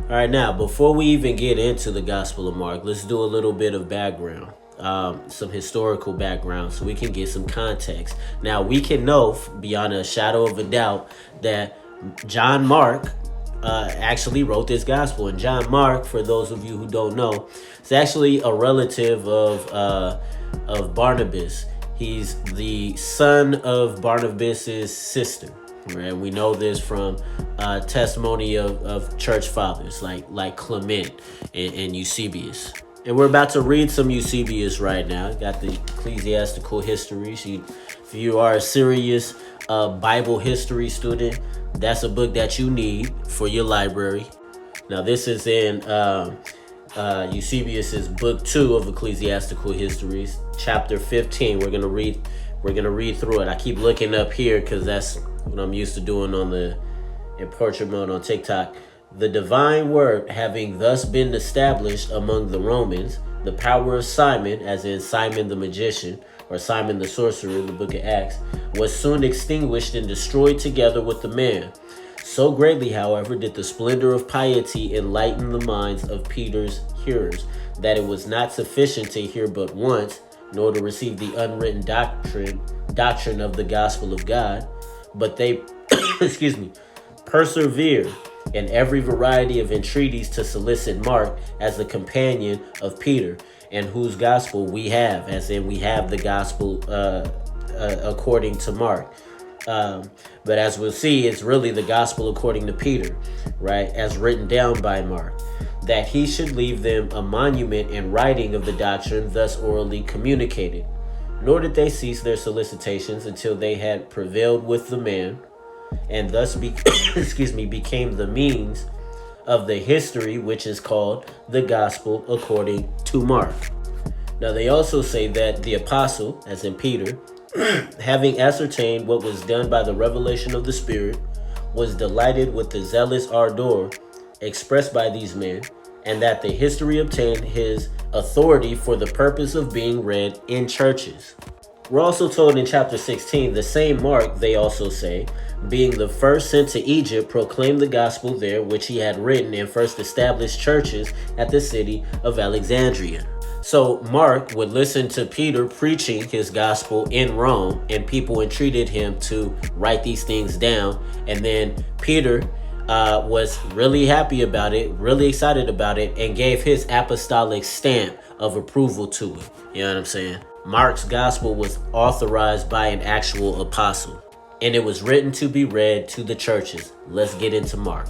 All right, now, before we even get into the Gospel of Mark, let's do a little bit of background, some historical background, so we can get some context. Now, we can know beyond a shadow of a doubt that John Mark actually wrote this Gospel. And John Mark, for those of you who don't know, is actually a relative of Barnabas. He's the son of Barnabas's sister. Right? We know this from testimony of church fathers like Clement and Eusebius. And we're about to read some Eusebius right now. Got the ecclesiastical history. If you are a serious Bible history student, that's a book that you need for your library. Now, this is in Eusebius's book 2 of ecclesiastical histories, chapter 15. We're gonna read through it. I keep looking up here because that's what I'm used to doing in portrait mode on TikTok. The divine word having thus been established among the Romans, the power of Simon, as in Simon the magician, or Simon the sorcerer in the book of Acts, was soon extinguished and destroyed together with the man. So greatly, however, did the splendor of piety enlighten the minds of Peter's hearers, that it was not sufficient to hear but once, nor to receive the unwritten doctrine of the gospel of God, but they persevere in every variety of entreaties to solicit Mark as the companion of Peter, and whose gospel we have, as in we have the gospel according to Mark. But as we'll see, it's really the gospel according to Peter, right, as written down by Mark, that he should leave them a monument in writing of the doctrine thus orally communicated. Nor did they cease their solicitations until they had prevailed with the man, and thus became the means of the history which is called the gospel according to Mark. Now, they also say that the apostle, as in Peter, having ascertained what was done by the revelation of the Spirit, was delighted with the zealous ardor expressed by these men, and that the history obtained his authority for the purpose of being read in churches. We're also told in chapter 16, the same Mark, they also say, being the first sent to Egypt, proclaimed the gospel there, which he had written, and first established churches at the city of Alexandria. So Mark would listen to Peter preaching his gospel in Rome, and people entreated him to write these things down. And then Peter was really happy about it, really excited about it, and gave his apostolic stamp of approval to it. You know what I'm saying? Mark's gospel was authorized by an actual apostle, and it was written to be read to the churches. Let's get into Mark.